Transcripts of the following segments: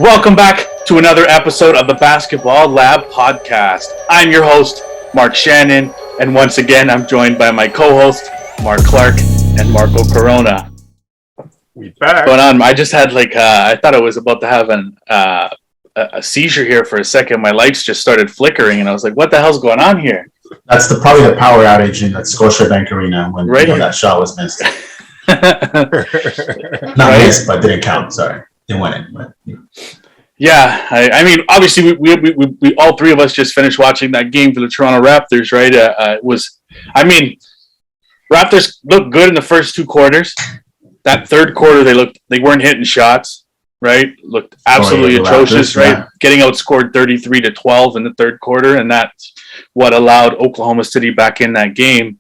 Welcome back to another episode of the Basketball Lab podcast. I'm your host, Mark Shannon, and once again, I'm joined by my co-host, Mark Clark and Marco Corona. We back. What's going on? I just had I thought I was about to have a seizure here for a second. My lights just started flickering, and I was like, "What the hell's going on here?" That's probably the power outage in that Scotiabank Arena when that shot was missed. Not missed, but didn't count. Sorry, didn't win it. But, yeah, I mean, obviously, we all three of us just finished watching that game for the Toronto Raptors, right? Raptors looked good in the first two quarters. That third quarter, they weren't hitting shots, right? Looked absolutely atrocious, right? Yeah. Getting outscored 33-12 in the third quarter, and that's what allowed Oklahoma City back in that game.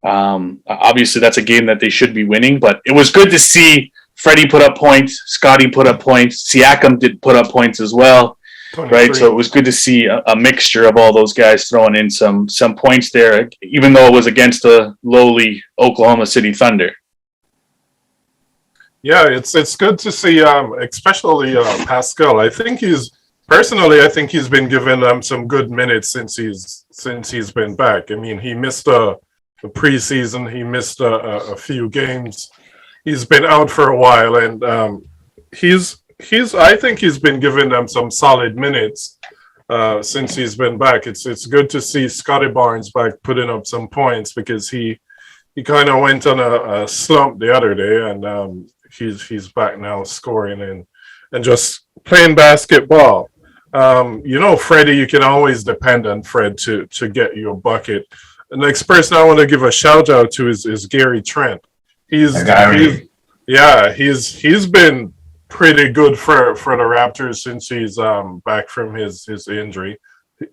Obviously, that's a game that they should be winning, but it was good to see Freddie put up points, Scottie put up points, Siakam did put up points as well, 23. Right? So it was good to see a mixture of all those guys throwing in some points there, even though it was against the lowly Oklahoma City Thunder. Yeah, it's good to see, especially Pascal. I think he's been given some good minutes since he's been back. I mean, he missed the preseason, he missed a few games. He's been out for a while, and I think he's been giving them some solid minutes since he's been back. It's good to see Scottie Barnes back putting up some points because he kind of went on a slump the other day, and he's back now scoring and just playing basketball. Freddie, you can always depend on Fred to get you a bucket. The next person I want to give a shout out to is Gary Trent. He's been pretty good for the Raptors since he's back from his injury.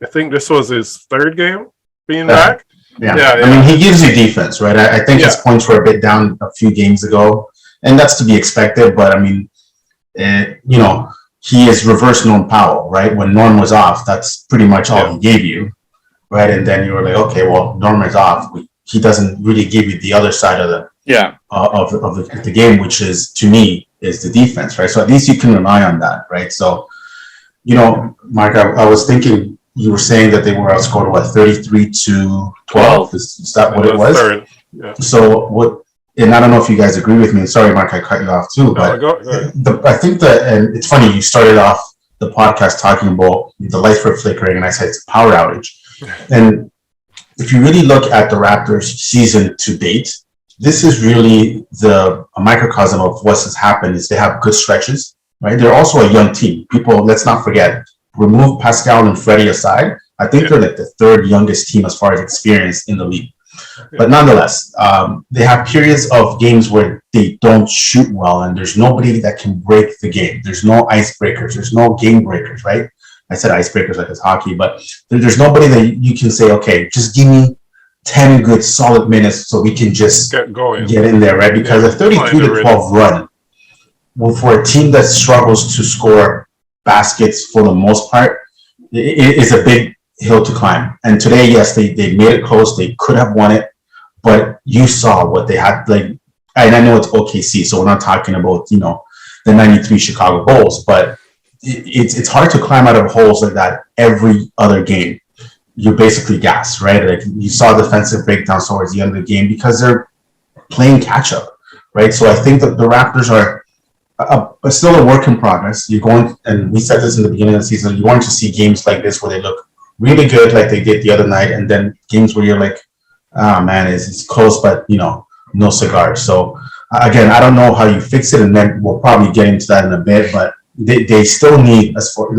I think this was his third game being back. Yeah. I mean, he gives you defense, right? I think his points were a bit down a few games ago, and that's to be expected. But I mean, he is reverse Norm Powell, right? When Norm was off, that's pretty much all he gave you, right? And then you were like, okay, well, Norm is off. He doesn't really give you the other side of the the game, which is, to me, is the defense, right? So at least you can rely on that, right? So, Mark, I was thinking you were saying that they were outscored 33-12. Is that what it was? Third. Yeah. So what? And I don't know if you guys agree with me. And sorry, Mark, I cut you off too. But I think that, and it's funny, you started off the podcast talking about the lights were flickering, and I said it's a power outage. And if you really look at the Raptors season to date, this is really a microcosm of what has happened. Is they have good stretches, right? They're also a young team. People, let's not forget, remove Pascal and Freddie aside, I think they're like the third youngest team as far as experience in the league. But nonetheless, they have periods of games where they don't shoot well, and there's nobody that can break the game. There's no icebreakers. There's no game breakers, right? I said icebreakers like it's hockey, but there's nobody that you can say, okay, just give me 10 good solid minutes so we can just get in there, right? Because a 33-12 run, well, for a team that struggles to score baskets for the most part, it is a big hill to climb. And today, yes, they made it close. They could have won it, but you saw what they had. And I know it's OKC, so we're not talking about the '93 Chicago Bulls, but it's hard to climb out of holes like that every other game. You're basically gassed, right? Like you saw defensive breakdowns towards the end of the game because they're playing catch up, right? So I think that the Raptors are still a work in progress. You're going, and we said this in the beginning of the season, you want to see games like this where they look really good like they did the other night, and then games where you're like, man, it's close, but no cigars. So again, I don't know how you fix it, and then we'll probably get into that in a bit, but they still need, as for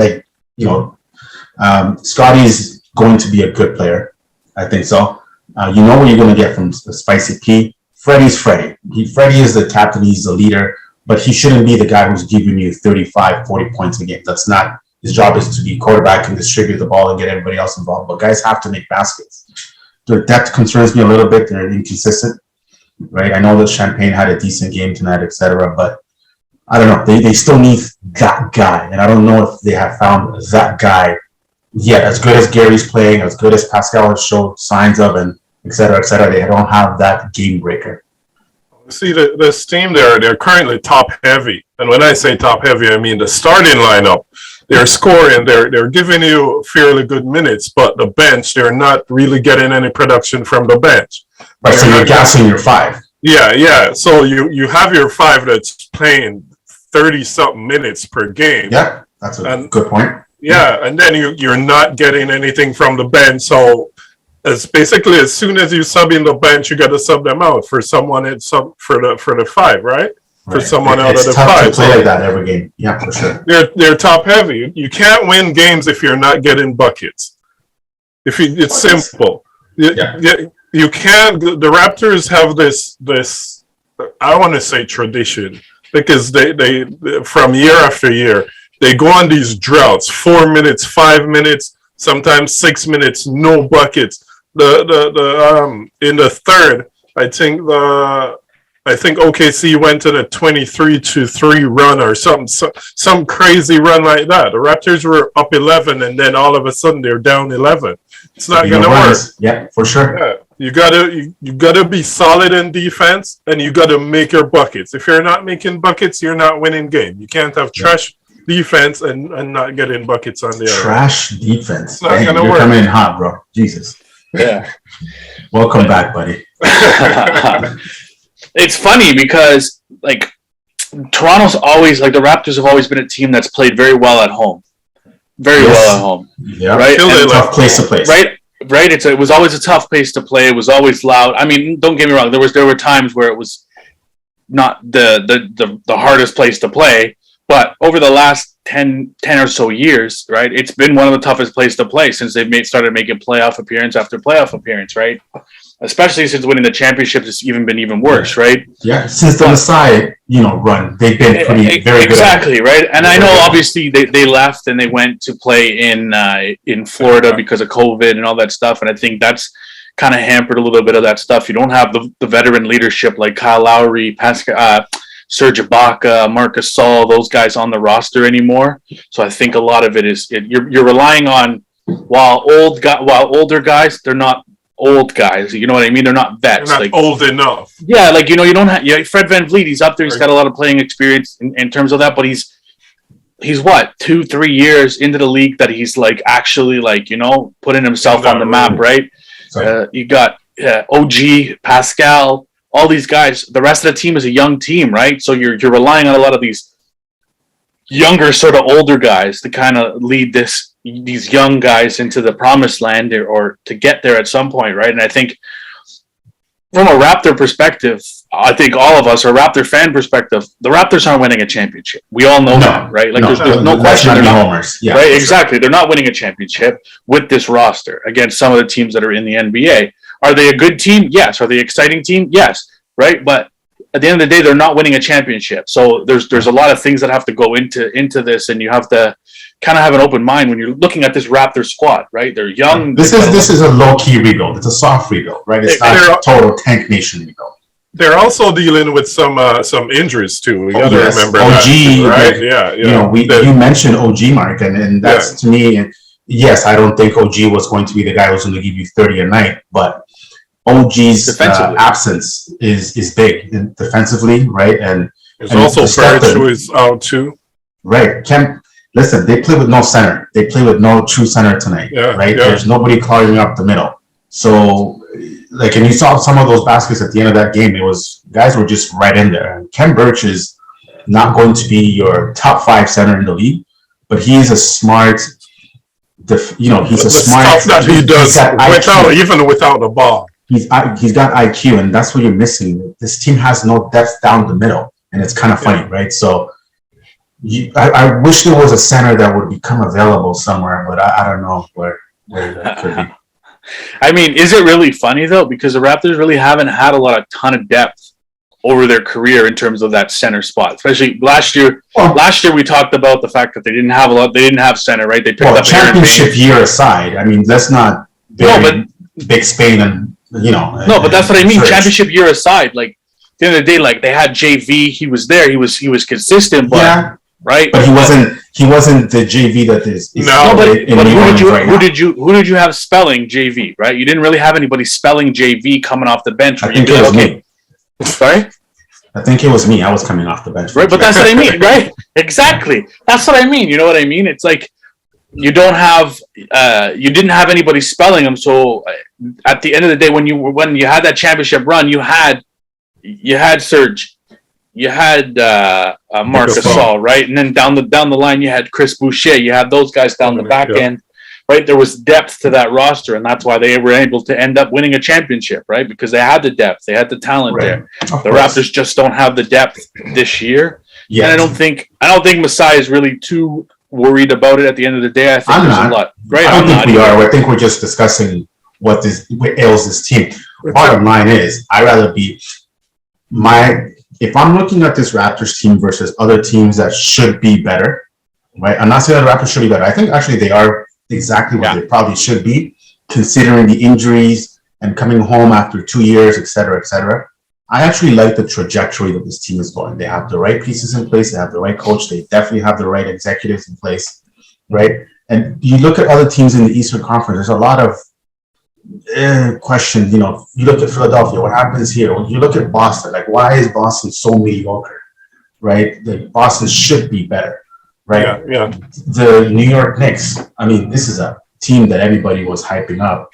Scottie's going to be a good player. I think so. You know what you're going to get from Spicy P. Freddie's Freddie. Freddie is the captain. He's the leader, but he shouldn't be the guy who's giving you 35, 40 points a game. That's not his job. Is to be quarterback and distribute the ball and get everybody else involved. But guys have to make baskets. Their depth concerns me a little bit. They're inconsistent, right? I know that Champagne had a decent game tonight, etc. But I don't know. They still need that guy, and I don't know if they have found that guy yet. As good as Gary's playing, as good as Pascal has showed signs of, and et cetera, they don't have that game breaker. See, this team, they're currently top heavy. And when I say top heavy, I mean the starting lineup. They're scoring, they're giving you fairly good minutes, but the bench, they're not really getting any production from the bench. Right, so you're gassing your 5. Yeah. So you have your 5 that's playing 30-something minutes per game. Yeah, that's a good point. Yeah, and then you're not getting anything from the bench. So as soon as you sub in the bench, you got to sub them out for someone for the 5, right? For someone out of the 5. It's tough to play like that every game. Yeah, for sure. They're top heavy. You can't win games if you're not getting buckets. It's simple. You can't. The Raptors have this I want to say tradition, because they from year after year they go on these droughts, 4 minutes, 5 minutes, sometimes 6 minutes, no buckets. The in the third, I think OKC went on a 23-3 run or some crazy run like that. The Raptors were up 11, and then all of a sudden they're down 11. It's not gonna work. Yeah, for sure. Yeah. You gotta be solid in defense, and you gotta make your buckets. If you're not making buckets, you're not winning game. You can't have trash defense and not getting buckets on the other. Trash defense. It's not gonna you're work. Coming in hot, bro. Jesus. Yeah. Welcome back, buddy. It's funny because like Toronto's always like the Raptors have always been a team that's played very well at home. Very well at home. Yeah. Right. And tough place to play. Right. It was always a tough place to play. It was always loud. I mean, don't get me wrong. There were times where it was not the hardest place to play, but over the last 10 or so years, right, it's been one of the toughest places to play since they've started making playoff appearance after playoff appearance, right? Especially since winning the championship, it's been even worse, right? Yeah, since the Messiah, run, they've been very good. Exactly, right? And I know obviously they left and they went to play in Florida because of COVID and all that stuff, and I think that's kind of hampered a little bit of that stuff. You don't have the veteran leadership like Kyle Lowry, Pascal, Serge Ibaka, Marcus Gasol, those guys on the roster anymore. So I think a lot of it is you're relying on while older guys, they're not old guys, you know what I mean? They're not vets. They're not old enough. Yeah, like you don't have Fred VanVleet. He's up there. He's got a lot of playing experience in terms of that, but he's what 2-3 years into the league that he's like actually like putting himself on the map, right? You got OG, Pascal, all these guys. The rest of the team is a young team, right? So you're relying on a lot of these younger, sort of older guys to kind of lead these young guys into the promised land or to get there at some point, right? And I think from a Raptor perspective, I think all of us, or Raptor fan perspective, the Raptors aren't winning a championship. We all know that, right? Like there's no question. They're not, right? Yeah, exactly. Sure. They're not winning a championship with this roster against some of the teams that are in the NBA. Are they a good team? Yes. Are they an exciting team? Yes. Right. But at the end of the day, they're not winning a championship. So there's a lot of things that have to go into this, and you have to kind of have an open mind when you're looking at this Raptors squad, right? They're young. This is a low-key rebuild. It's a soft rebuild, right? It's not a total tank nation rebuild. They're also dealing with some injuries too. We got to remember OG, that, right? You mentioned OG, Mark, and that's to me. And yes, I don't think OG was going to be the guy who's going to give you 30 a night, but OG's absence is big defensively, right? And there's also Ferg, who is out too, right? Listen, they play with no center. They play with no true center tonight, right? Yeah. There's nobody clogging up the middle. So, and you saw some of those baskets at the end of that game. Guys were just right in there. And Ken Burch is not going to be your top 5 center in the league, but he's a smart. He's a smart. Stuff that he does even without the ball. He's got IQ, and that's what you're missing. This team has no depth down the middle, and it's kind of funny, right? So. I wish there was a center that would become available somewhere, but I don't know where that could be. I mean, is it really funny though? Because the Raptors really haven't had a ton of depth over their career in terms of that center spot. Especially last year. Last year we talked about the fact that they didn't have They didn't have center, right? They picked up championship year aside. I mean, that's not big Spain and No, but that's what I mean. Championship year aside, like at the end of the day, like they had JV. He was there. He was consistent, but. Yeah. Right, but he wasn't the JV that is. Who did you have spelling JV? Right, you didn't really have anybody spelling JV coming off the bench. I think it was me. Sorry, I think it was me. I was coming off the bench. Right, but that's what I mean, right? Exactly. That's what I mean. You know what I mean? It's like you didn't have anybody spelling them. So at the end of the day, when you had that championship run, you had Serge, you had Marc Gasol, right? And then down the line, you had Chris Boucher. You had those guys down the back end, right? There was depth to that roster, and that's why they were able to end up winning a championship, right? Because they had the depth, they had the talent there. The Raptors just don't have the depth this year. Yeah, and I don't think Masai is really too worried about it. At the end of the day, I think there's a lot. Right? I don't think we are. I think we're just discussing what ails this team. Bottom line is, I'd rather be if I'm looking at this Raptors team versus other teams that should be better, right? I'm not saying that the Raptors should be better. I think actually they are exactly what they probably should be, considering the injuries and coming home after 2 years, et cetera, et cetera. I actually like the trajectory that this team is going. They have the right pieces in place. They have the right coach. They definitely have the right executives in place, right? And you look at other teams in the Eastern Conference, there's a lot of question. You know, you look at Philadelphia, what happens here? When you look at Boston, like, why is Boston so mediocre, right? Like, Boston should be better, right? Yeah. The New York Knicks, I mean, this is a team that everybody was hyping up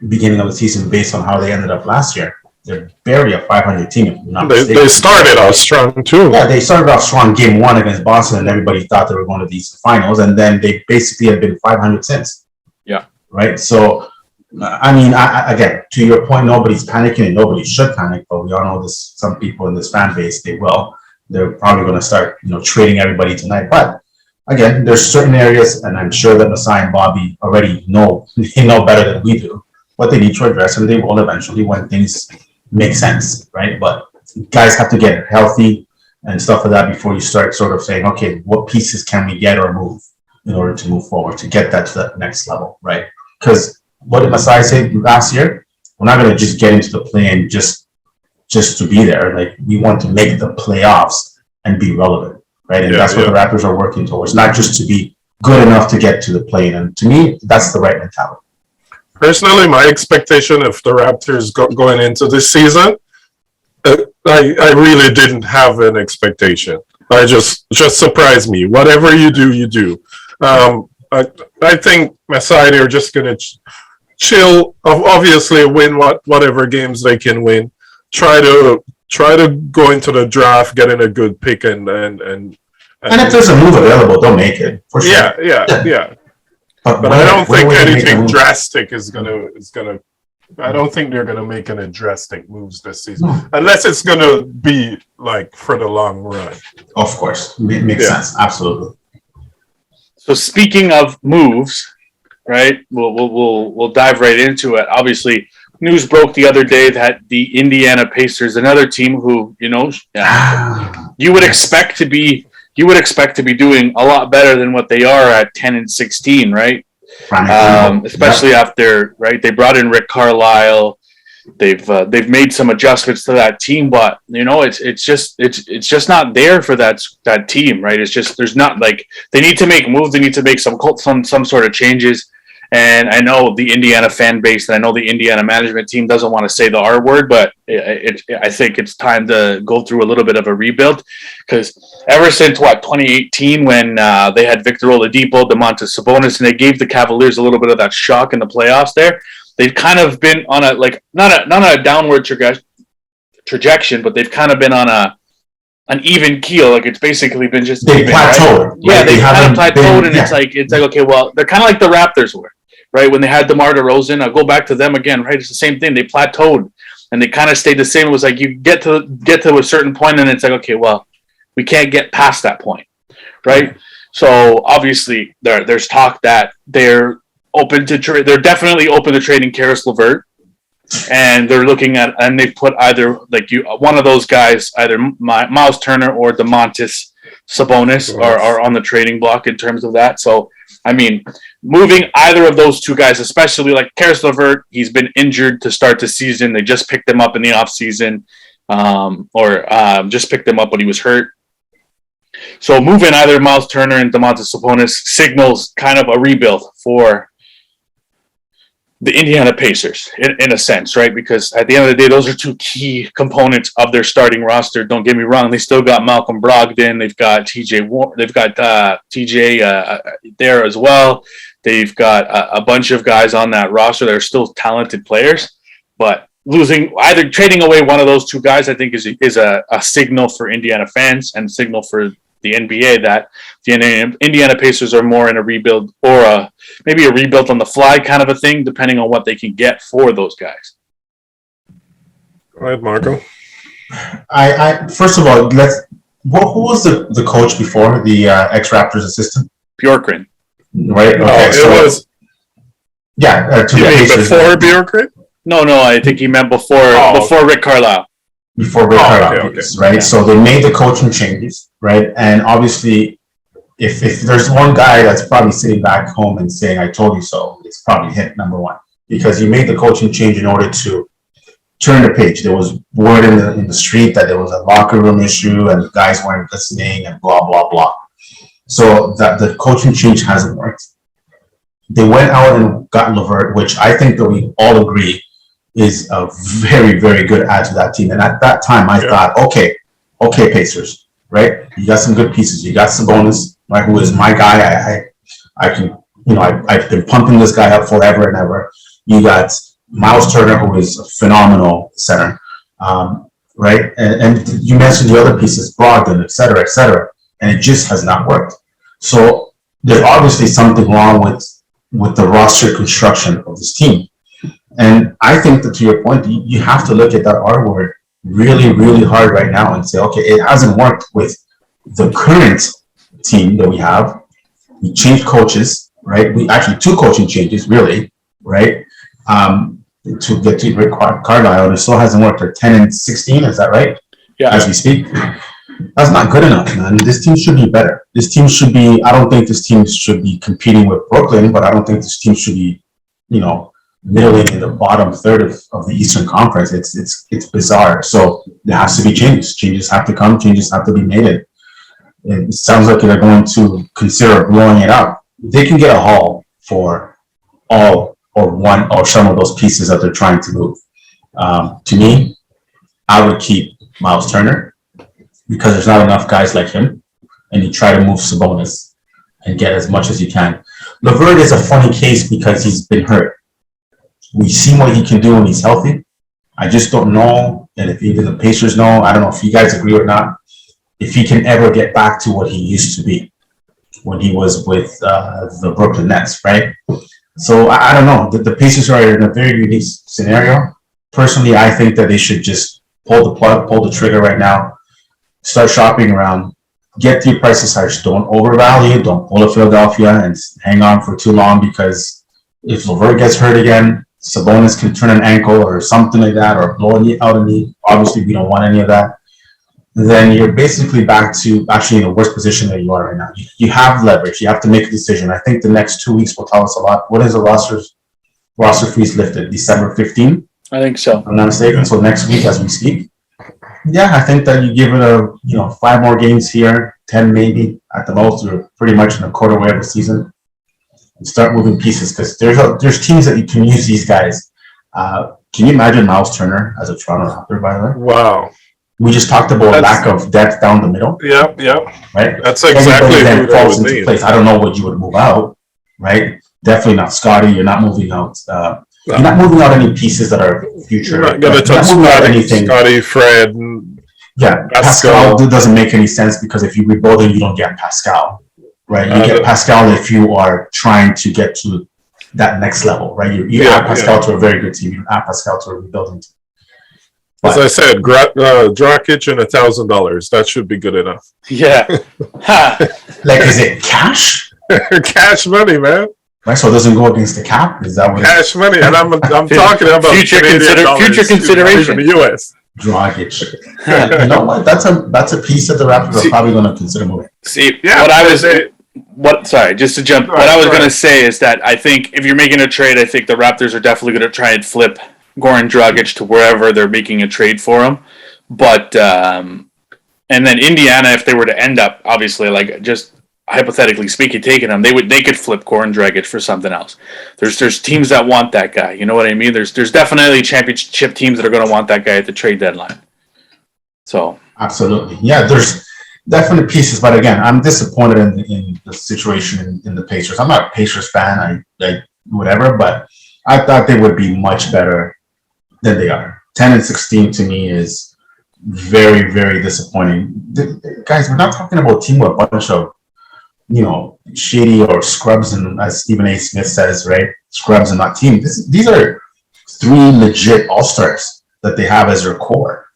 beginning of the season based on how they ended up last year. They're barely a 500 team, if I'm not mistaken. They started off strong too. Yeah, they started off strong game one against Boston, and everybody thought they were going to these finals, and then they basically have been 500 since. Yeah. Right? So, I mean, again, to your point, nobody's panicking, and nobody should panic, but we all know this. Some people in this fan base, they will. They're probably going to start, trading everybody tonight. But again, there's certain areas, and I'm sure that Masai and Bobby already know better than we do what they need to address, and they will eventually when things make sense, right? But guys have to get healthy and stuff like that before you start sort of saying, okay, what pieces can we get or move in order to move forward to get that to the next level, right? Because what did Masai say last year? We're not going to just get into the play-in just to be there. Like, we want to make the playoffs and be relevant, right? And that's what the Raptors are working towards, not just to be good enough to get to the play-in. And to me, that's the right mentality. Personally, my expectation of the Raptors going into this season, I really didn't have an expectation. I just surprised me. Whatever you do, you do. I think Masai, they're just going to chill. Obviously, win whatever games they can win. Try to go into the draft, getting a good pick, and if there's a move available, they'll make it for sure. Yeah. But I don't think anything drastic is gonna. I don't think they're gonna make any drastic moves this season, unless it's gonna be like for the long run. Of course, makes sense. Absolutely. So speaking of moves, right? We'll dive right into it. Obviously, news broke the other day that the Indiana Pacers, another team who you would expect to be doing a lot better than what they are at 10-16, right? Especially after, right? They brought in Rick Carlisle. They've made some adjustments to that team, but it's just not there for that team, right? It's just there's not, like, they need to make moves. They need to make some sort of changes. And I know the Indiana fan base, and I know the Indiana management team doesn't want to say the R word, but I think it's time to go through a little bit of a rebuild, because ever since 2018, when they had Victor Oladipo, Damontis Sabonis, and they gave the Cavaliers a little bit of that shock in the playoffs there, they've kind of been on a, like, not a downward trajectory, but they've kind of been on an even keel. Like, it's basically been just they even, plateaued. Right? Yeah, they kind of plateaued, and it's like okay, well, they're kind of like the Raptors were, right? When they had DeMar DeRozan, I'll go back to them again, right? It's the same thing. They plateaued, and they kind of stayed the same. It was like you get to a certain point, and it's like, okay, well, we can't get past that point, right? So obviously, there's talk that they're open to trade. They're definitely open to trading Caris Leveret. And they're looking at, and they've put either one of those guys, either Myles Turner or Damontis Sabonis are on the trading block in terms of that. So, I mean, moving either of those two guys, especially like Caris Leveret, he's been injured to start the season. They just picked him up in the offseason, just picked him up when he was hurt. So moving either Myles Turner and Damontis Sabonis signals kind of a rebuild for the Indiana Pacers, in a sense, right? Because at the end of the day, those are two key components of their starting roster. Don't get me wrong; they still got Malcolm Brogdon, they've got they've got TJ there as well. They've got a bunch of guys on that roster that are still talented players, but either trading away one of those two guys, I think is a signal for Indiana fans and a signal for the NBA that the Indiana Pacers are more in a rebuild or maybe a rebuild on the fly kind of a thing, depending on what they can get for those guys. Go ahead, Marco. I first of all, who was the coach before the ex-Raptors assistant? Bjorkgren. Right. Okay. It was. Yeah. Before Bjorkgren? No. I think he meant before Rick Carlisle. Before Rick Carlisle, okay. Right? Yeah. So they made the coaching changes, right? And obviously, if there's one guy that's probably sitting back home and saying, I told you so, it's probably him, number one. Because he made the coaching change in order to turn the page. There was word in the street that there was a locker room issue and the guys weren't listening and blah, blah, blah. So that the coaching change hasn't worked. They went out and got Levert, which I think that we all agree is a very, very good add to that team. And at that time, I thought, okay, Pacers, right? You got some good pieces. You got Sabonis, right, who is my guy. I can, I've been pumping this guy up forever and ever. You got Myles Turner, who is a phenomenal center, right? And you mentioned the other pieces, Brogdon, et cetera, and it just has not worked. So there's obviously something wrong with the roster construction of this team. And I think that, to your point, you have to look at that R word really, really hard right now and say, okay, it hasn't worked with the current team that we have. We changed coaches, right? We actually two coaching changes, really, right? To get to Rick Carlisle, and it still hasn't worked. They're 10-16, is that right? Yeah. As we speak. That's not good enough, man. This team should be better. I don't think this team should be competing with Brooklyn, but I don't think this team should be, middling in the bottom third of the Eastern Conference. It's bizarre. So there has to be changes. Changes have to come. Changes have to be made. It sounds like they're going to consider blowing it up. They can get a haul for all or one or some of those pieces that they're trying to move. To me, I would keep Myles Turner because there's not enough guys like him, and you try to move Sabonis and get as much as you can. Levert is a funny case because he's been hurt. We've seen what he can do when he's healthy. I just don't know, and if even the Pacers know, I don't know if you guys agree or not, if he can ever get back to what he used to be when he was with the Brooklyn Nets, right? So I don't know. The Pacers are in a very unique scenario. Personally, I think that they should just pull the trigger right now, start shopping around, get the prices higher. Don't overvalue, don't pull a Philadelphia and hang on for too long, because if Levert gets hurt again, Sabonis can turn an ankle or something like that, or blow out a knee. Obviously, we don't want any of that. Then you're basically back to actually in the worst position that you are right now. You have leverage. You have to make a decision. I think the next 2 weeks will tell us a lot. What is the roster freeze lifted? December 15th? I think so. If I'm not mistaken. So next week as we speak. Yeah, I think that you give it 5 more games here, 10 maybe at the most. We're pretty much in a quarter way of the season. And start moving pieces, because there's teams that you can use these guys. Can you imagine Myles Turner as a Toronto Raptor, by the way? Wow. We just talked about lack of depth down the middle. Yeah. Right? That's exactly then who falls would into need. place. I don't know what you would move out, right? Definitely not Scotty. You're not moving out. You're not moving out any pieces that are future. You're not going to touch Scotty, Fred. Yeah, Pascal doesn't make any sense, because if you rebuild it, you don't get Pascal, right? You get Pascal if you are trying to get to that next level, right? You add Pascal to a very good team. You add Pascal to a rebuilding team. As I said, Dragic and $1,000. That should be good enough. Yeah. Like, is it cash? Cash money, man. Right, so it doesn't go against the cap. Is that what? Cash money, and I'm talking about future consideration in the U.S. Dragic. You know what? That's a piece that the Raptors are probably going to consider moving. See, what I was going to say is that I think if you're making a trade, I think the Raptors are definitely going to try and flip Goran Dragic to wherever they're making a trade for him. But and then Indiana, if they were to end up, obviously, like, just hypothetically speaking, taking him, they could flip Goran Dragic for something else. There's teams that want that guy. You know what I mean? There's definitely championship teams that are going to want that guy at the trade deadline. So absolutely, yeah. There's definite pieces, but again, I'm disappointed in the situation in the Pacers. I'm not a Pacers fan. I whatever, but I thought they would be much better than they are. 10-16 to me is very, very disappointing. Guys, we're not talking about a team with a bunch of, shady or scrubs, and as Stephen A. Smith says, right, scrubs and not team. These are 3 legit all-stars that they have as their core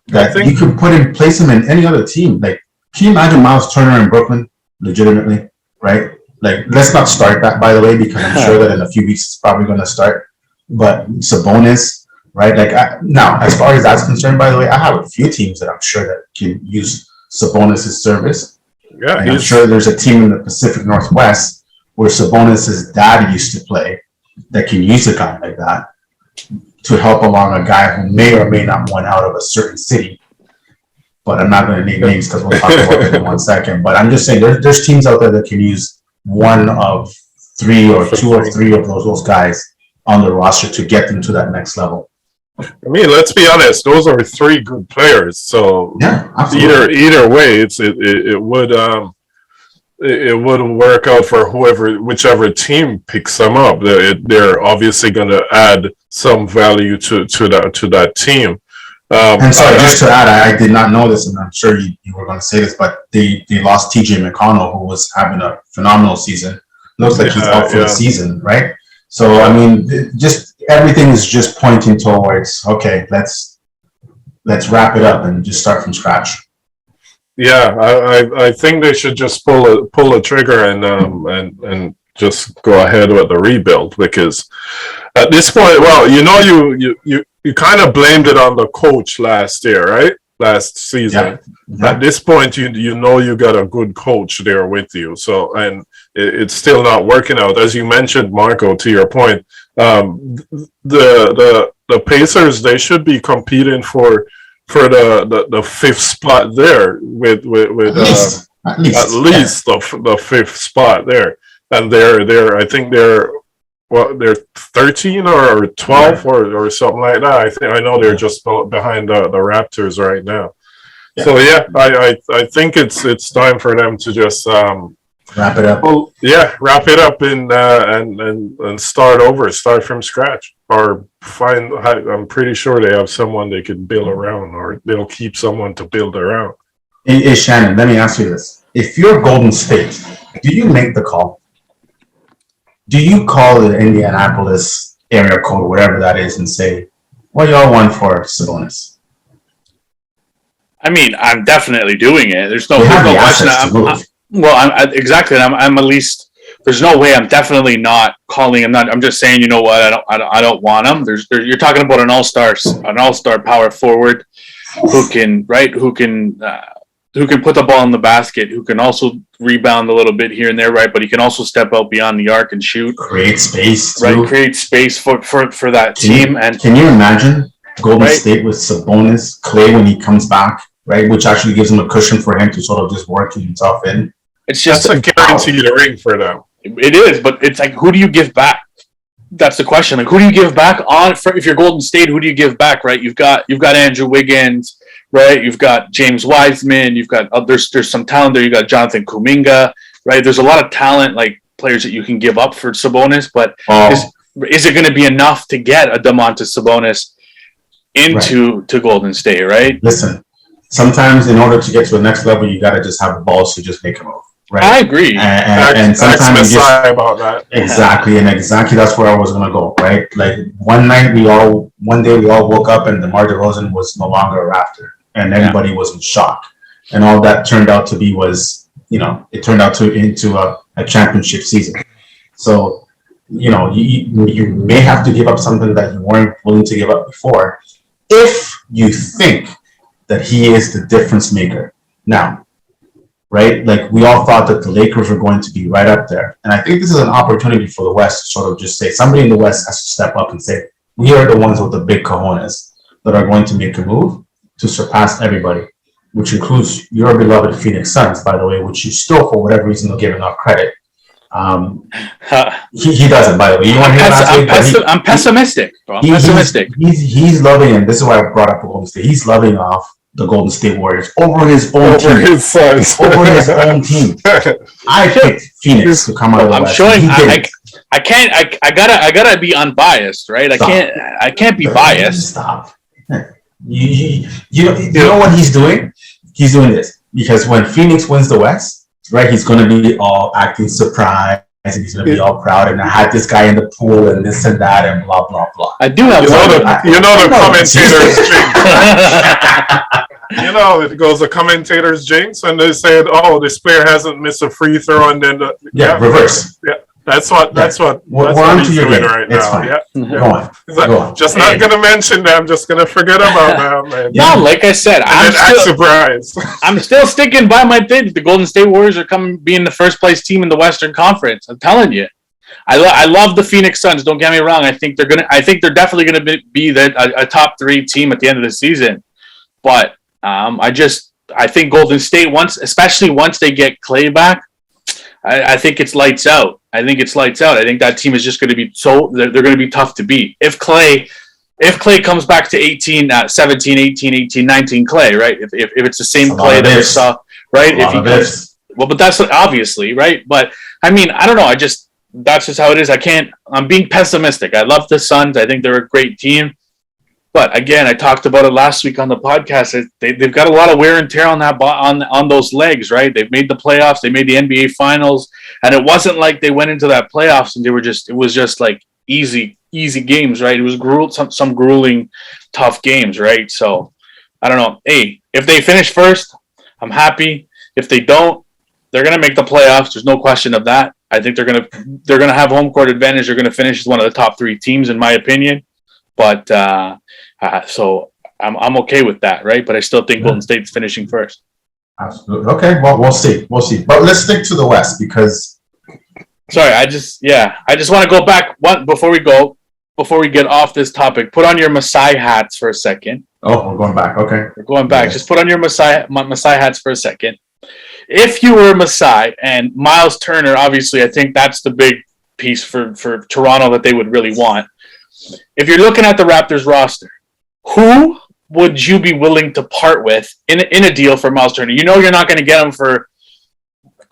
that you could place them in any other team. Like, can you imagine Myles Turner in Brooklyn, legitimately, right? Like, let's not start that, by the way, because I'm sure that in a few weeks it's probably going to start. But Sabonis, right? Like, now, as far as that's concerned, by the way, I have a few teams that I'm sure that can use Sabonis' service. Yeah, I'm sure there's a team in the Pacific Northwest where Sabonis' dad used to play that can use a guy like that to help along a guy who may or may not want out of a certain city. But I'm not going to name names because we'll talk about it in 1 second. But I'm just saying there's teams out there that can use one of 3 or 2 or 3 of those guys on the roster to get them to that next level. I mean, let's be honest; those are 3 good players. So yeah, absolutely. either way, it would work out for whichever team picks them up. They're obviously going to add some value to that team. And sorry, just to add, I did not know this, and I'm sure you were going to say this, but they lost TJ McConnell, who was having a phenomenal season. Looks like he's out for the season, right? So, I mean, just everything is just pointing towards, okay, let's wrap it up and just start from scratch. Yeah, I think they should just pull a trigger and just go ahead with the rebuild, because at this point, well, you kind of blamed it on the coach last year, right? Last season. Yeah. At this point, you got a good coach there with you. So, and it's still not working out. As you mentioned, Marco, to your point, the Pacers, they should be competing for the 5th spot there with at least the 5th spot there. And they're I think they're 13 or 12 or something like that. I know they're just behind the Raptors right now. Yeah. So yeah, I think it's time for them to just wrap it up. Well, wrap it up and start over, start from scratch, or I'm pretty sure they have someone they can build around, or they'll keep someone to build around. Hey, Shannon, let me ask you this: if you're Golden State, do you make the call? Do you call the Indianapolis area code, whatever that is, and say, what y'all want for Sabonis? I mean, I'm definitely doing it. There's no question. Exactly. I'm at least. There's no way. I'm definitely not calling. I'm just saying. You know what? I don't want him. You're talking about an all-star power forward who can put the ball in the basket, who can also rebound a little bit here and there, right? But he can also step out beyond the arc and shoot. Create space, too. Right? Create space for that team. Can you imagine Golden State with Sabonis, Clay when he comes back, right? Which actually gives him a cushion for him to sort of just work himself in. It's just a guaranteed ring for them. It is, but it's like, who do you give back? That's the question. Like, who do you give back on? If you're Golden State, who do you give back? Right? You've got Andrew Wiggins. Right, you've got James Wiseman. You've got there's some talent there. You got Jonathan Kuminga. Right, there's a lot of talent, like players that you can give up for Sabonis. But is it going to be enough to get a Damontis Sabonis into Golden State? Right. Listen, sometimes in order to get to the next level, you got to just have the balls to just make a move. Right. I agree. And sometimes you just about that. Exactly, and exactly that's where I was going to go. Right, like one day we all woke up and DeMar DeRozan was no longer a Raptor. And everybody was in shock, and all that turned out to be it turned out into a championship season. So, you may have to give up something that you weren't willing to give up before, if you think that he is the difference maker now, right? Like, we all thought that the Lakers were going to be right up there, and I think this is an opportunity for the West to sort of just say, somebody in the West has to step up and say, we are the ones with the big cojones that are going to make a move to surpass everybody. which includes your beloved Phoenix Suns, by the way, which you still, for whatever reason, don't give enough credit. He doesn't, by the way. I'm pessimistic, bro. I'm pessimistic. He's loving, and this is why I brought up the Golden State. He's loving off the Golden State Warriors over his own team. Over his own team. I picked Phoenix to come out of the West. I can't. I gotta be unbiased, right? Stop. I can't be biased. Stop. You know what he's doing? He's doing this because when Phoenix wins the West, right, he's going to be all acting surprised and he's going to be all proud and I had this guy in the pool and this and that and blah blah blah. I do have the commentators jinx. You know, it goes the commentators jinx and they said, "Oh, this player hasn't missed a free throw," and then reverse. Yeah. That's what he's doing right now. Fine. Yeah. Go on. Just not gonna mention them. I'm just gonna forget about them. Man. No, like I said, I'm surprised. I'm still sticking by my thing. The Golden State Warriors are being the first place team in the Western Conference. I'm telling you, I love the Phoenix Suns. Don't get me wrong. I think they're definitely gonna be a top 3 team at the end of the season. But I think Golden State especially once they get Clay back, I think it's lights out. I think that team is just going to be they're going to be tough to beat. If Clay comes back to 17, 18, 19 Clay, right? If it's the same Clay that we saw, right? But that's obviously, right? But I mean, I don't know. That's just how it is. I'm being pessimistic. I love the Suns. I think they're a great team. But again, I talked about it last week on the podcast. They've got a lot of wear and tear on those legs, right? They've made the playoffs. They made the NBA Finals, and it wasn't like they went into that playoffs and it was just like easy games, right? It was some grueling, tough games, right? So I don't know. Hey, if they finish first, I'm happy. If they don't, they're gonna make the playoffs. There's no question of that. I think they're gonna have home court advantage. They're gonna finish as one of the top 3 teams, in my opinion. But so I'm okay with that, right? But I still think Golden State's finishing first. Absolutely. Okay. Well, we'll see. But let's stick to the West because. Sorry, I just want to go back before we get off this topic. Put on your Masai hats for a second. Oh, we're going back. Okay. We're going back. Just put on your Masai hats for a second. If you were Masai and Myles Turner, obviously, I think that's the big piece for Toronto that they would really want. If you're looking at the Raptors roster, who would you be willing to part with in a deal for Myles Turner? You know you're not going to get him for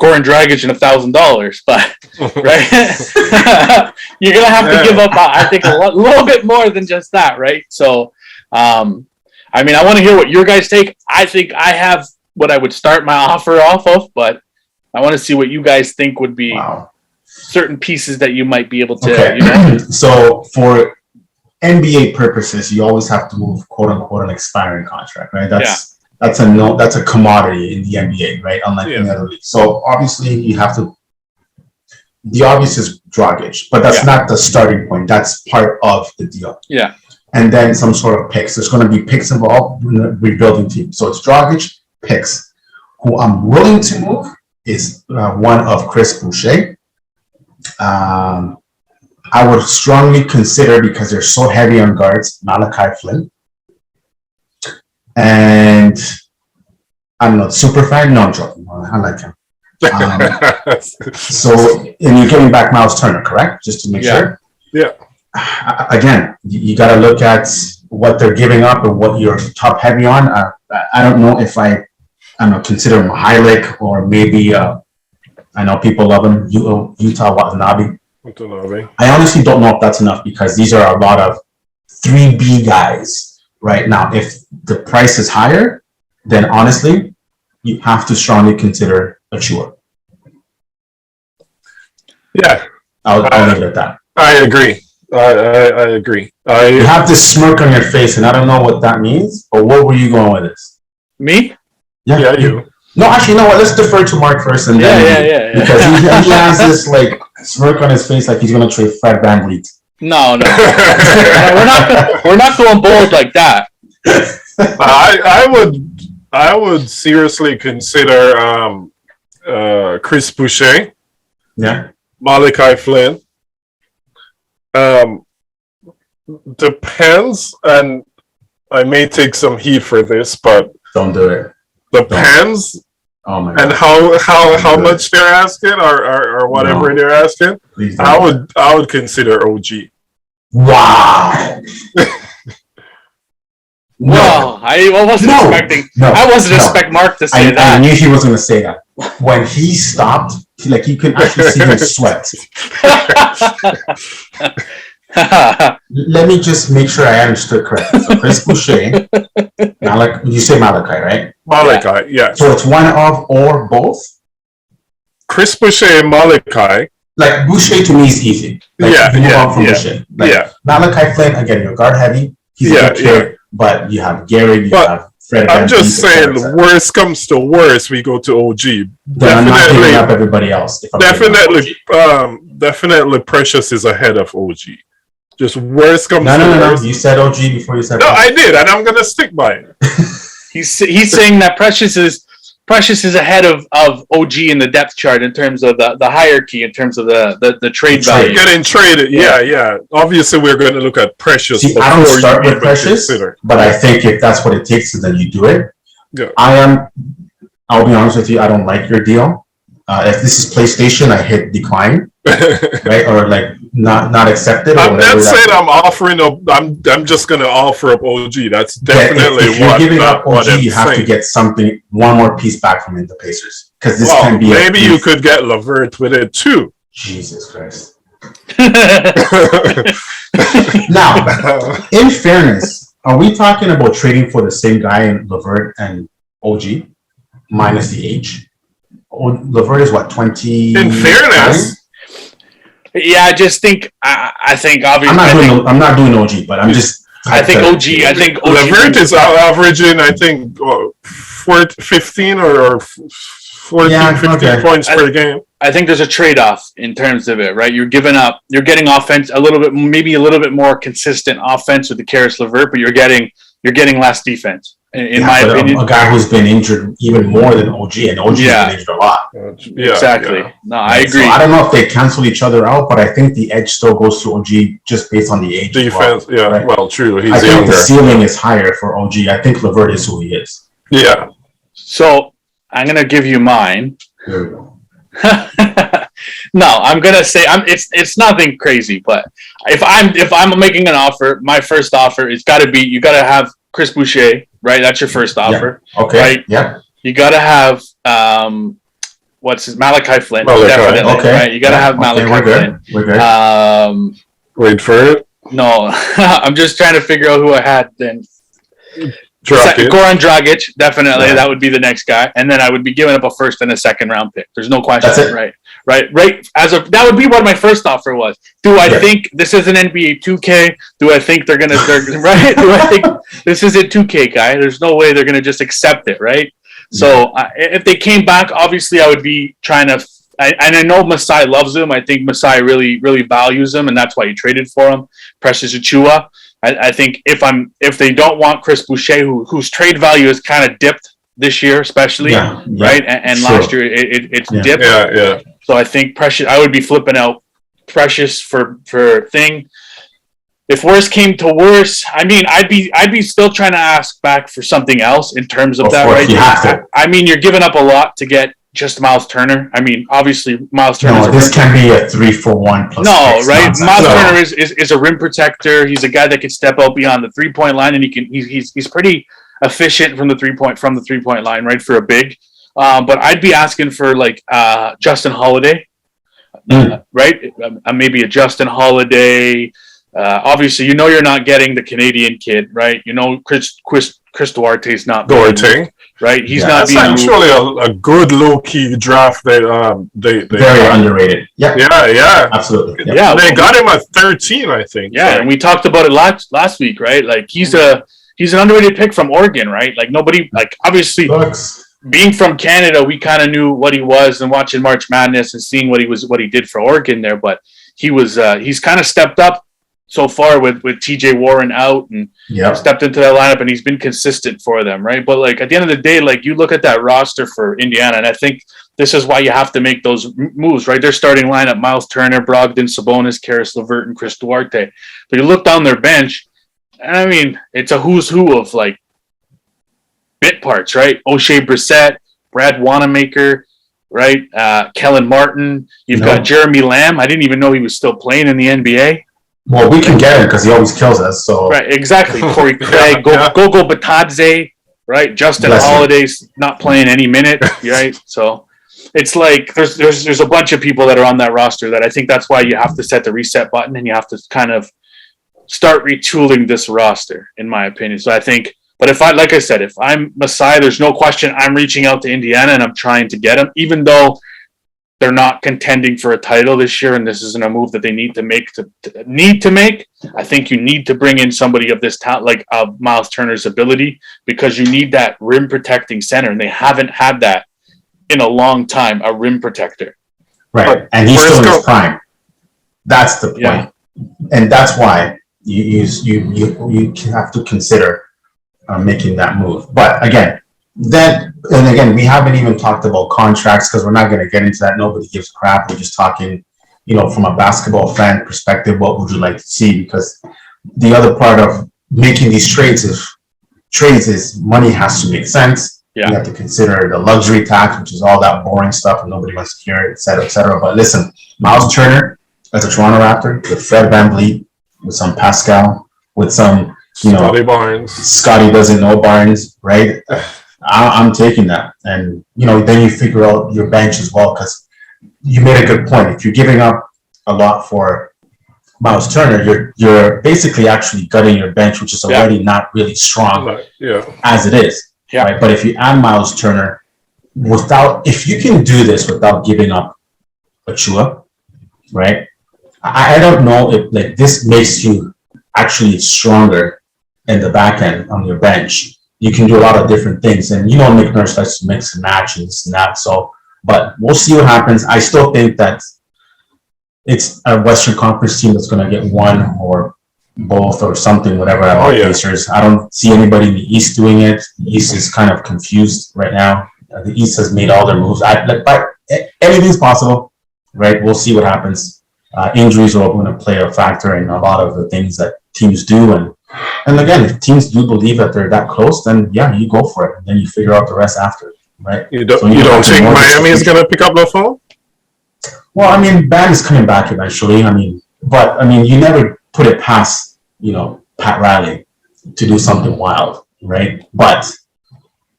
Goran Dragic and $1,000, but right, you're going to have to give up. I think a little bit more than just that, right? So, I mean, I want to hear what your guys take. I think I have what I would start my offer off of, but I want to see what you guys think would be certain pieces that you might be able to. Okay. You know? So for NBA purposes, you always have to move "quote unquote" an expiring contract, right? That's a commodity in the NBA, right? Unlike any other league. So obviously you have to. The obvious is Dragic, but that's not the starting point. That's part of the deal. Yeah. And then some sort of picks. There's going to be picks involved in the rebuilding team. So it's Dragic, picks. Who I'm willing to move is one of Chris Boucher. I would strongly consider, because they're so heavy on guards, Malachi Flynn. And I don't know, super fan? No, I'm joking. I like him. So, and you're getting back Myles Turner, correct? Just to make sure? Yeah. Again, you got to look at what they're giving up and what you're top heavy on. I don't know if I consider him Heilig or maybe, I know people love him, Utah Watanabe. I honestly don't know if that's enough because these are a lot of 3B guys right now. If the price is higher, then honestly, you have to strongly consider Achua. Yeah. I'll leave it at that. I agree. I agree. You have this smirk on your face, and I don't know what that means, but where were you going with this? Me? Yeah, you. No, actually, you know what? Let's defer to Mark first, and then yeah. Because he has this like smirk on his face, like he's gonna trade Fred VanVleet. No, we're not going bold like that. I would seriously consider Chris Boucher. Yeah. Malachi Flynn. Depends, and I may take some heat for this, but don't do it. the pens. Oh my God. And how much they're asking or whatever they're asking, I would consider OG. Wow. Well, I wasn't expecting. I wasn't expecting Mark to say that. I knew he was going to say that. When he stopped, you could actually see him sweat. Let me just make sure I understood correctly. So Chris Boucher, you say Malachi, right? Malachi, yeah. So it's one of or both? Chris Boucher and Malachi. Like Boucher to me is easy. Boucher. Malachi Flynn, again, you're guard heavy. He's a good kid, but you have Gary, you have Fred. I'm just saying, worst comes to worst, we go to OG. Then I'm not giving up everybody else. Definitely Precious is ahead of OG. Just worst comes to worst. No. You said OG before you said No, I did, and I'm gonna stick by it. He's saying that Precious is ahead of OG in the depth chart in terms of the hierarchy, in terms of the trade value. Getting traded, yeah. Obviously, we're going to look at Precious. See, I don't start with Precious, but I think if that's what it takes, then you do it. Yeah. I'll be honest with you, I don't like your deal. If this is PlayStation, I hit decline, right? Or not accepted. I'm not saying I'm offering up. I'm just going to offer up OG. That's definitely if you're giving up OG, you have to get one more piece back from the Pacers, because this can be. Maybe you could get Levert with it too. Jesus Christ. Now, in fairness, are we talking about trading for the same guy in Levert and OG minus the age? Levert is what, 20? In fairness. Yeah, I just think I think obviously I'm not doing OG, but I'm just. I think OG. Levert is averaging 15 or 14, 15 points per game. I think there's a trade-off in terms of it, right? You're getting offense maybe a little bit more consistent offense with the Caris Levert, but you're getting less defense. In my opinion, a guy who's been injured even more than OG, and OG's been injured a lot. Exactly. Yeah. No, I agree. So I don't know if they cancel each other out, but I think the edge still goes to OG just based on the age. Defense, right? Well, true. I think the ceiling is higher for OG. I think Levert is who he is. Yeah. So I'm gonna give you mine. There we go. No, I'm gonna say it's nothing crazy, but if I'm making an offer, my first offer is you gotta have Chris Boucher, right? That's your first offer. Yeah. Okay. Right? Yeah. You gotta have Malachi Flynn. Definitely. Okay. Right? You gotta have Malachi Flynn. We're good. Wait for it. No, I'm just trying to figure out who I had then. Goran Dragic, definitely. Yeah. That would be the next guy, and then I would be giving up a first and a second round pick. There's no question. That's it. Right. That would be what my first offer was. Do I think this is an NBA 2K? Do I think they're right? Do I think this is a 2K guy? There's no way they're gonna just accept it, right? So if they came back, obviously I would be trying to. And I know Masai loves him. I think Masai really, really values him, and that's why he traded for him. Precious Achiuwa. I think if they don't want Chris Boucher, whose trade value has kind of dipped this year, especially, right? And last year it's dipped. Yeah. So I think Precious. I would be flipping out Precious for thing. If worse came to worse, I mean, I'd be still trying to ask back for something else in terms of that, right? I mean, you're giving up a lot to get just Myles Turner. I mean, obviously Myles Turner. No, this can be a 3-for-1 plus. No, right? Myles Turner is a rim protector. He's a guy that can step out beyond the 3-point line, and he's pretty efficient from the 3-point line, right? For a big, but I'd be asking for Justin Holiday, right? Maybe a Justin Holiday. Obviously, you're not getting the Canadian kid, right? Chris Duarte's not Duarte. Right, he's not being actually a good low key draft. They very underrated. Yeah, absolutely. Yeah, they got him at 13, I think. Yeah, and we talked about it last week, right? Like he's an underrated pick from Oregon, right? Like nobody, obviously being from Canada, we kind of knew what he was, and watching March Madness and seeing what he did for Oregon there. But he's kind of stepped up so far with TJ Warren out and stepped into that lineup, and he's been consistent for them, right? But at the end of the day, you look at that roster for Indiana, and I think this is why you have to make those moves, right? Their starting lineup: Myles Turner, Brogdon, Sabonis, Caris Levert, and Chris Duarte. But you look down their bench, and I mean, it's a who's who of bit parts, right? O'Shea Brissett, Brad Wanamaker, right? Kellen Martin. You've got Jeremy Lamb. I didn't even know he was still playing in the NBA. Well, we can get him because he always kills us. So right, exactly. Corey Craig, Gogo Batadze, right? Justin Holiday's not playing any minute, right? So it's like there's a bunch of people that are on that roster that I think that's why you have to set the reset button and you have to kind of start retooling this roster, in my opinion. So I think, but if I'm Masai, there's no question I'm reaching out to Indiana and I'm trying to get them, even though they're not contending for a title this year, and this isn't a move that they need to make. I think you need to bring in somebody of this talent, like Myles Turner's ability, because you need that rim protecting center, and they haven't had that in a long time. A rim protector, right? And he's still in his prime. That's the point, and that's why you have to consider making that move. But again. We haven't even talked about contracts because we're not going to get into that. Nobody gives a crap. We're just talking, from a basketball fan perspective, what would you like to see? Because the other part of making these trades is money has to make sense. Yeah. You have to consider the luxury tax, which is all that boring stuff and nobody wants to hear it, et cetera, et cetera. But listen, Myles Turner as a Toronto Raptor with Fred VanVleet, with some Pascal, with some, Scotty Barnes. Scotty doesn't know Barnes, right? I'm taking that. And, then you figure out your bench as well, because you made a good point. If you're giving up a lot for Myles Turner, you're basically actually gutting your bench, which is already not really strong as it is. Yeah. Right? But if you add Myles Turner, if you can do this without giving up Achua, right? I don't know if this makes you actually stronger in the back end on your bench. You can do a lot of different things, and Nick Nurse likes to mix and match and this and that. So, but we'll see what happens. I still think that it's a Western Conference team that's going to get one or both or something, whatever. Pacers. I don't see anybody in the East doing it. The East is kind of confused right now. The East has made all their moves. But anything's possible, right? We'll see what happens. Injuries are going to play a factor in a lot of the things that teams do, and again, if teams do believe that they're that close, then you go for it. And then you figure out the rest after, right? You don't think Miami is going to pick up the phone? Well, Bam is coming back eventually. You never put it past, Pat Riley to do something wild, right? But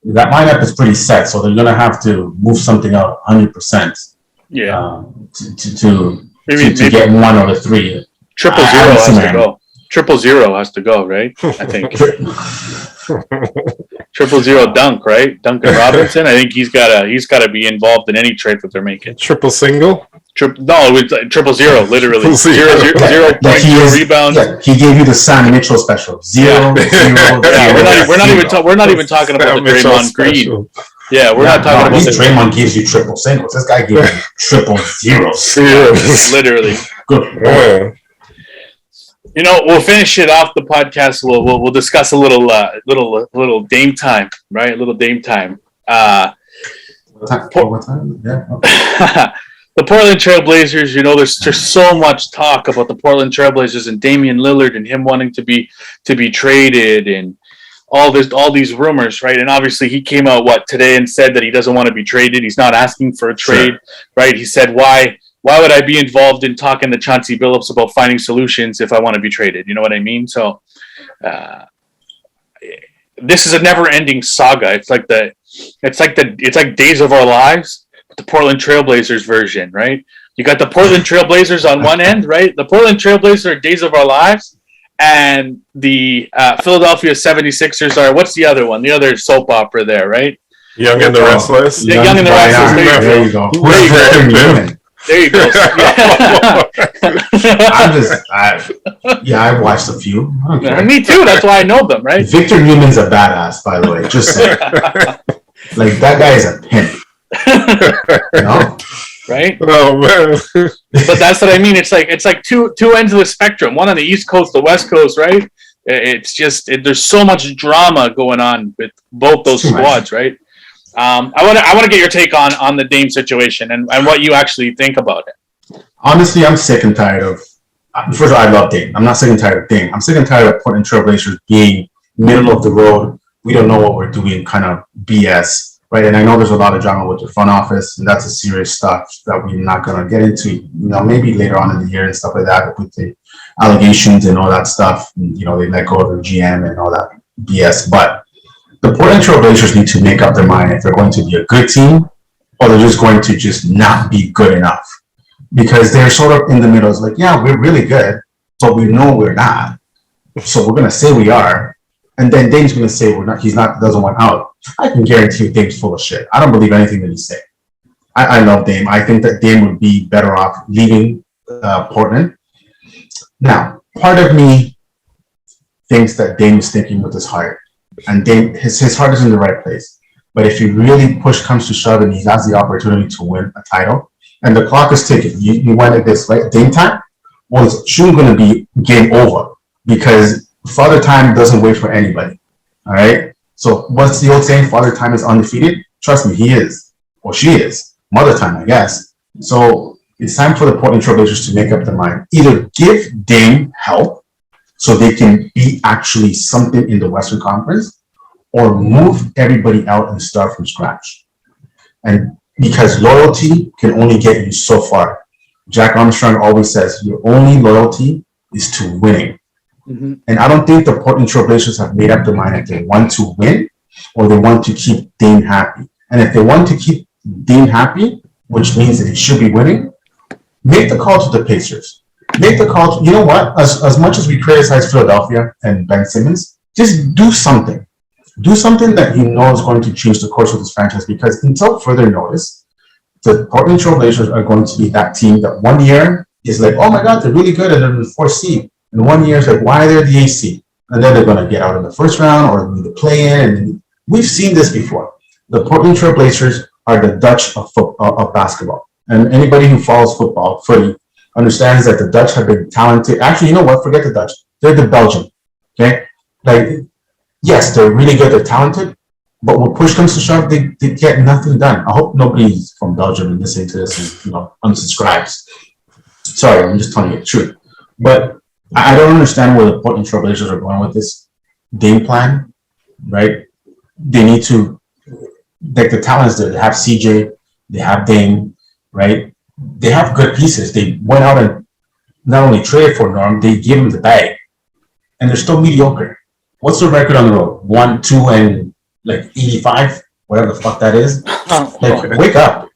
that lineup is pretty set, so they're going to have to move something out 100%. Yeah. To get one or the three. 000 has to go. 000 has to go, right? I think 000 Dunk, right? Duncan Robinson. I think he's gotta be involved in any trade that they're making. Triple single? No, it's 000, literally. 0.0 rebounds. Yeah, he gave you the Sam Mitchell special. 0, 0. We're not even talking about the Draymond Green. Yeah, we're not talking about Draymond gives you triple singles. This guy gives you triple zeros. Literally. Good boy. We'll finish it off the podcast. We'll discuss a little Dame time, right? A little Dame time. What time? Yeah. Okay. The Portland Trailblazers. There's so much talk about the Portland Trailblazers and Damian Lillard and him wanting to be traded and all these rumors, right? And obviously he came out today and said that he doesn't want to be traded. He's not asking for a trade, right? He said, Why would I be involved in talking to Chauncey Billups about finding solutions if I want to be traded? You know what I mean? So this is a never-ending saga. It's like Days of Our Lives, but the Portland Trailblazers version, right? You got the Portland Trailblazers on one end, right? The Portland Trailblazers are Days of Our Lives, and the Philadelphia 76ers are, what's the other one? The other soap opera there, right? Young and the Restless. Yeah, Young and the Restless. There you go. There you go. I've watched a few. Me too. That's why I know them, right? Victor Newman's a badass, by the way. Just saying. That guy is a pimp. Right? Oh man. But that's what I mean. It's like two ends of the spectrum. One on the East Coast, the West Coast, right? It's just there's so much drama going on with both those squads, right? I want to get your take on the Dame situation and what you actually think about it. Honestly, I'm sick and tired of. First of all, I love Dame. I'm not sick and tired of Dame. I'm sick and tired of Portland Trailblazers being middle of the road we don't know what we're doing kind of BS, right? And I know there's a lot of drama with the front office, and that's a serious stuff that we're not going to get into, maybe later on in the year and stuff like that with the allegations and all that stuff. And, they let go of their GM and all that BS. But the Portland Trail Blazers need to make up their mind if they're going to be a good team or they're just going to just not be good enough. Because they're sort of in the middle. It's like, yeah, we're really good, but we know we're not. So we're going to say we are. And then Dame's going to say we're not. Doesn't want out. I can guarantee you Dame's full of shit. I don't believe anything that he's saying. I love Dame. I think that Dame would be better off leaving Portland. Now, part of me thinks that Dame is thinking with his heart. And Dame, his heart is in the right place. But if he really push comes to shove and he has the opportunity to win a title, and the clock is ticking, you went at this, right? Dame time? Well, it's soon going to be game over because Father Time doesn't wait for anybody. All right? So what's the old saying? Father Time is undefeated? Trust me, he is. Or she is. Mother Time, I guess. So it's time for the Portland Trail Blazers to make up their mind. Either give Dame help so they can be actually something in the Western Conference, or move everybody out and start from scratch. And because loyalty can only get you so far. Jack Armstrong always says your only loyalty is to winning. Mm-hmm. And I don't think the Portland Trail Blazers have made up their mind if they want to win or they want to keep Dame happy. And if they want to keep Dame happy, which means that he should be winning, make the call to the Pacers. Make the call. You know what? As much as we criticize Philadelphia and Ben Simmons, just do something. Do something that you know is going to change the course of this franchise, because until further notice, the Portland Trail Blazers are going to be that team that one year is like, oh my God, they're really good and they're the 4th seed. And one year is like, why they're the 8th seed? And then they're going to get out in the first round or the play-in. And we've seen this before. The Portland Trail Blazers are the Dutch of basketball. And anybody who follows footy, understands that the Dutch have been talented. Actually, you know what? Forget the Dutch. They're the Belgian. Okay? Yes, they're really good, they're talented, but when push comes to shove, they get nothing done. I hope nobody's from Belgium and listening to this and unsubscribes. Sorry, I'm just telling you the truth. But I don't understand where the Portland Trail Blazers are going with this game plan, right? They need to, like, the talents there. They have CJ, they have Dame, right? They have good pieces. They went out and not only traded for Norm, they gave him the bag. And they're still mediocre. What's the record on the road? 1, 2, and 85, whatever the fuck that is. Wake up.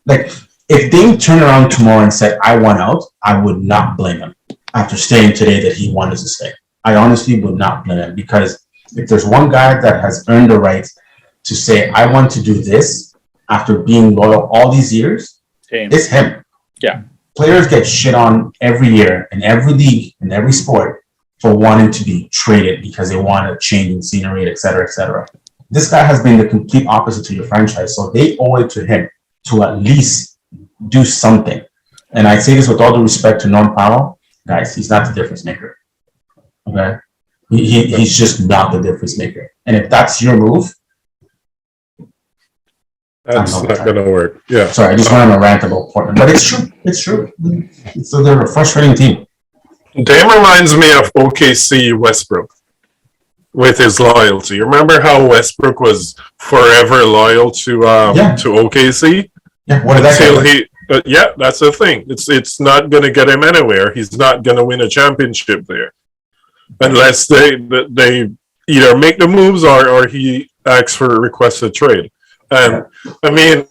If Dame turned around tomorrow and said, I want out, I would not blame him after staying today that he wanted to stay. I honestly would not blame him, because if there's one guy that has earned the right to say, I want to do this after being loyal all these years, it's him. Yeah. Players get shit on every year in every league, in every sport, for wanting to be traded because they want a change in scenery, et cetera, et cetera. This guy has been the complete opposite to your franchise, so they owe it to him to at least do something. And I say this with all due respect to Norm Powell. Guys, he's not the difference maker. Okay? He's just not the difference maker. And if that's your move, that's not going to work. Yeah. Sorry, I just went on a rant about Portland. But it's true. It's true. So they're a frustrating team. Dame reminds me of OKC Westbrook with his loyalty. Remember how Westbrook was forever loyal to OKC? Yeah. What did that yeah, that's the thing. It's not going to get him anywhere. He's not going to win a championship there unless they either make the moves or he asks for a requested trade. And I mean,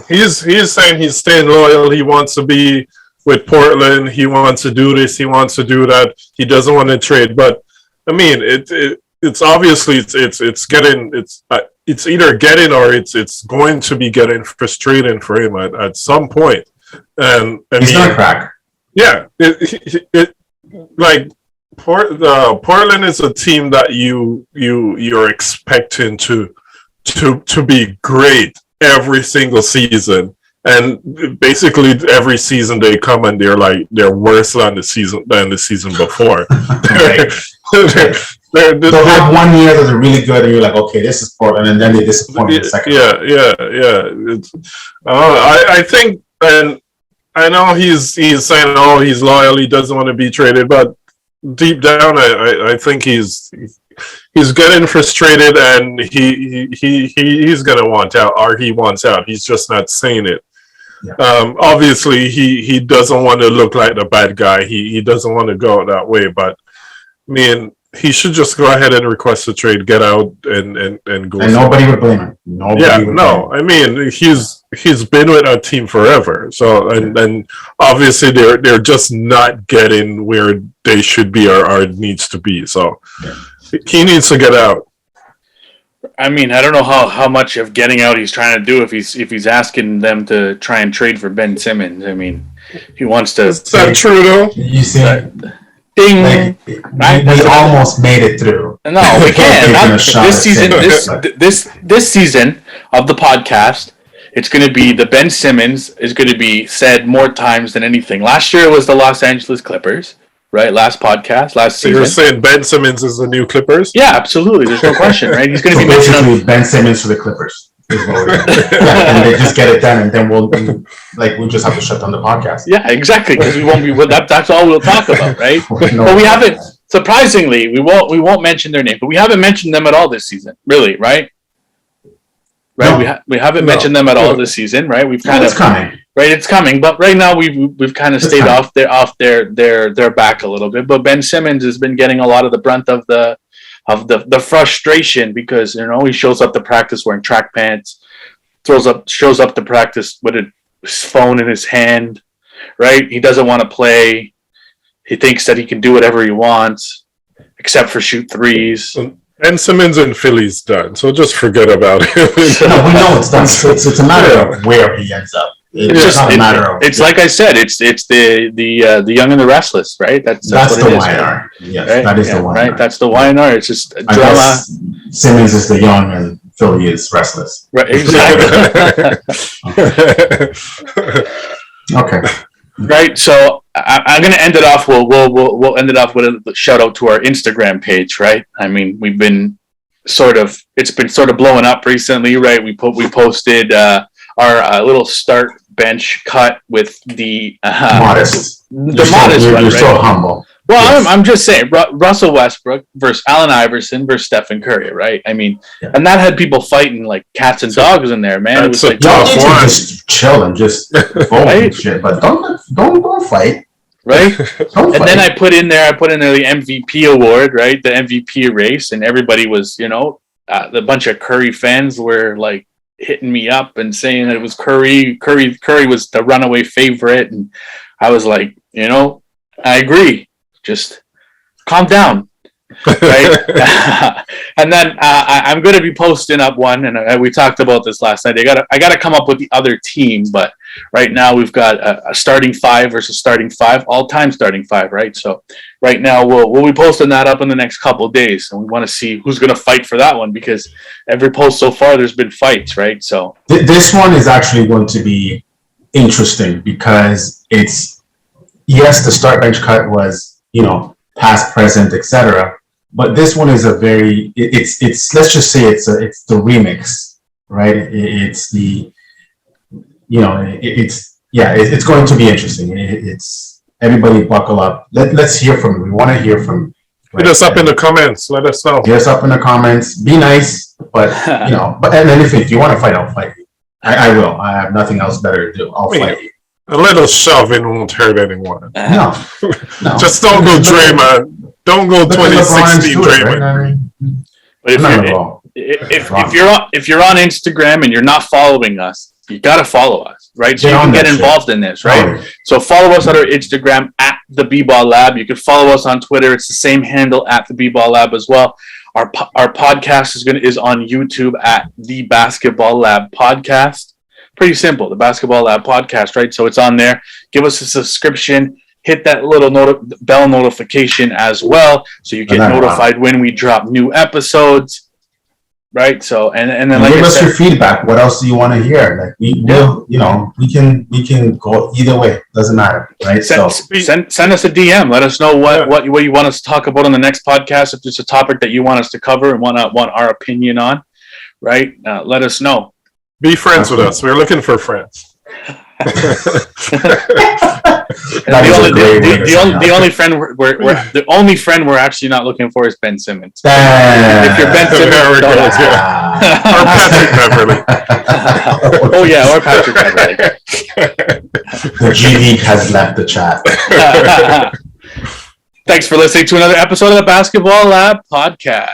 he's saying he's staying loyal. He wants to be with Portland. He wants to do this. He wants to do that. He doesn't want to trade. But I mean, it's obviously it's either getting or it's going to be getting frustrating for him at some point. And he's gonna crack. Yeah, Portland is a team that you're expecting to be great every single season, and basically every season they come and they're worse than the season before. They'll have 1 year that they're really good, and you're like, okay, this is Portland, and then they disappoint in the second. I think, and I know he's saying, oh, he's loyal, he doesn't want to be traded, but deep down, I think he's he's getting frustrated, and he's gonna want out, or he wants out. He's just not saying it. Yeah. Obviously, he doesn't want to look like the bad guy. He doesn't want to go that way. But I mean, he should just go ahead and request a trade, get out, and go. And nobody would blame him. I mean, he's been with our team forever. So and obviously they're just not getting where they should be or needs to be. So he needs to get out. I mean, I don't know how much of getting out he's trying to do if he's asking them to try and trade for Ben Simmons. I mean, he wants to. Is that true though? You see, ding! Right? We almost made it through. No, we can't. This season, this season of the podcast, it's going to be the Ben Simmons is going to be said more times than anything. Last year it was the Los Angeles Clippers. Right, last season. So you're saying Ben Simmons is the new Clippers? Yeah, absolutely. There's no question, right? He's going to be basically Ben Simmons for the Clippers. And they just get it done, and then we'll just have to shut down the podcast. Yeah, exactly, because we won't be. That's all we'll talk about, right? But we haven't. Surprisingly, we won't mention their name, but we haven't mentioned them at all this season. Really, right? Right, no. We haven't mentioned them at all this season, right? We've kind of coming. Right, it's coming, but right now we've kind of stayed off their back a little bit. But Ben Simmons has been getting a lot of the brunt of the frustration because he shows up to practice wearing track pants, shows up to practice with his phone in his hand, right? He doesn't want to play. He thinks that he can do whatever he wants, except for shoot threes. Ben Simmons in Philly's done, so just forget about it. No, we know it's done. It's a matter of where he ends up. It's not a matter of. It's like I said. It's the young and the restless, right? That's the YNR. Yes, right? That is the YNR. Right, that's the YNR. It's just drama. Simmons is the young and Philly is restless. Right, exactly. Okay. Right, so I'm going to end it off. We'll end it off with a shout out to our Instagram page, right? I mean, it's been sort of blowing up recently, right? We posted our little start bench cut with the modest. The modest one, right? You're so humble. Well, yes. I'm just saying, Russell Westbrook versus Allen Iverson versus Stephen Curry, right? I mean, and that had people fighting like cats and dogs in there, man. It was like just chill and just vote and shit, but don't fight, right? Don't fight. Then I put in there the MVP award, right? The MVP race, and everybody was, the bunch of Curry fans were like hitting me up and saying that it was Curry. Curry was the runaway favorite, and I was like, I agree. Just calm down, right? And then I'm going to be posting up one, and we talked about this last night. I got to come up with the other team, but right now we've got a starting five versus starting five, all-time starting five, right? So right now we'll be posting that up in the next couple of days, and we want to see who's going to fight for that one because every post so far there's been fights, right? So this one is actually going to be interesting because it's the start bench cut was. Past, present, etc. But this one is it's let's just say it's the remix, right? It's the, it's going to be interesting. It's everybody buckle up. Let's hear from you. We want to hear from you. Right? Hit us up in the comments. Let us know. Hit us up in the comments. Be nice, but but and then if you want to fight, I'll fight you. I will. I have nothing else better to do. I'll fight you. A little shoving won't hurt anyone. No. Just don't go Draymond. Don't go 2016 Draymond. Right? But if you're on Instagram and you're not following us, you gotta follow us, right? So you can get involved in this, right? So follow us on our Instagram at the B-Ball Lab. You can follow us on Twitter. It's the same handle at the B-Ball Lab as well. Our podcast is on YouTube at the Basketball Lab Podcast. Pretty simple, the Basketball Lab Podcast, right? So it's on there. Give us a subscription. Hit that little bell notification as well, so you get notified when we drop new episodes, right? So and then like give us your feedback. What else do you want to hear? Like we can go either way. Doesn't matter, right? Send us a DM. Let us know what you want us to talk about on the next podcast. If there's a topic that you want us to cover and want our opinion on, right? Let us know. Be friends with us. We're looking for friends. The only friend we're actually not looking for is Ben Simmons. If you're Ben Simmons, or Patrick Beverley. Oh yeah, or Patrick Beverley. The G League has left the chat. Thanks for listening to another episode of the Basketball Lab podcast.